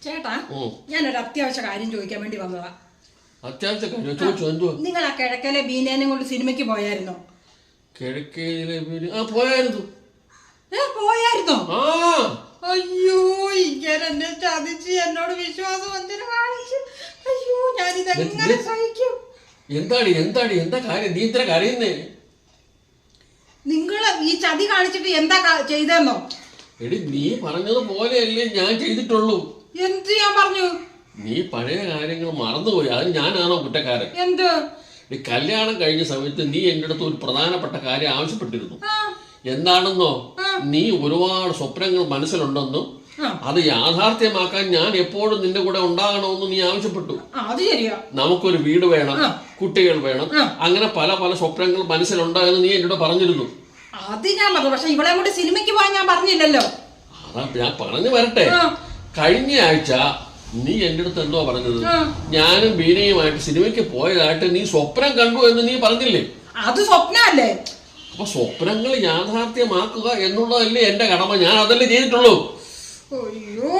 ചേട്ടാ, ഞാനൊരു അത്യാവശ്യ കാര്യം ചോദിക്കാൻ വേണ്ടി വന്നതാ. അത്യാവശ്യ കാര്യം ചോദിച്ചോ? എന്തോ? നിങ്ങൾ ആ കിഴക്കലെ ബീനേനെ കൊണ്ട് സിനിമയ്ക്ക് പോയായിരുന്നോ? കിഴക്കയിലെ പോയായിരുന്നു. പോയായിരുന്നോ? ആ അയ്യോ, ഇങ്ങനെ എന്നെ ചതിച്ച് എന്നോട് വിശ്വാസവഞ്ചന കാണിച്ചു. അയ്യോ, ഞാനിതെങ്ങനെ സഹിക്കും? എന്താ കാര്യം? നീ ഇത്ര കരയുന്നേ? നിങ്ങൾ ഈ ചതി കാണിച്ചിട്ട് എന്താ ചെയ്തെന്നോ? എടി, നീ പറഞ്ഞതുപോലെയല്ലേ ഞാൻ ചെയ്തിട്ടുള്ളൂ. എന്ത് ഞാൻ പറഞ്ഞു? നീ പഴയ കാര്യങ്ങൾ മറന്നുപോയി. അത് ഞാനാണോ കുറ്റക്കാരൻ? എന്ത്? ഈ കല്യാണം കഴിഞ്ഞ സമയത്ത് നീ എൻ്റെ അടുത്ത് ഒരു പ്രധാനപ്പെട്ട കാര്യം ആവശ്യപ്പെട്ടിരുന്നു. എന്താണെന്നോ? നീ ഒരുപാട് സ്വപ്നങ്ങൾ മനസ്സിലുണ്ടെന്നും അത് യാഥാർത്ഥ്യമാക്കാൻ ഞാൻ എപ്പോഴും നിന്റെ കൂടെ ഉണ്ടാകണമെന്നും നീ ആവശ്യപ്പെട്ടു. അത് ശരിയാ. നമുക്കൊരു വീട് വേണം, കുട്ടികൾ വേണം, അങ്ങനെ പല പല സ്വപ്നങ്ങൾ മനസ്സിലുണ്ടോ എന്ന് നീ എന്നോട് പറഞ്ഞിരുന്നു. അത് ഞാൻ പറഞ്ഞു. പക്ഷെ ഇവളെ കൂടി സിനിമയ്ക്ക് പോകാൻ ഞാൻ പറഞ്ഞില്ലല്ലോ. അതാ ഞാൻ പറഞ്ഞു വരട്ടെ. കഴിഞ്ഞ ആഴ്ച നീ എൻ്റെ അടുത്ത് എന്തോ പറഞ്ഞത്? ഞാനും ബീനയുമായിട്ട് സിനിമയ്ക്ക് പോയതായിട്ട് നീ സ്വപ്നം കണ്ടു എന്ന് നീ പറഞ്ഞില്ലേ? അത് സ്വപ്നല്ലേ? അപ്പൊ സ്വപ്നങ്ങൾ യാഥാർത്ഥ്യമാക്കുക എന്നുള്ളതല്ലേ എന്റെ കടമ. ഞാൻ അതല്ലേ ചെയ്തിട്ടുള്ളൂ. അയ്യോ,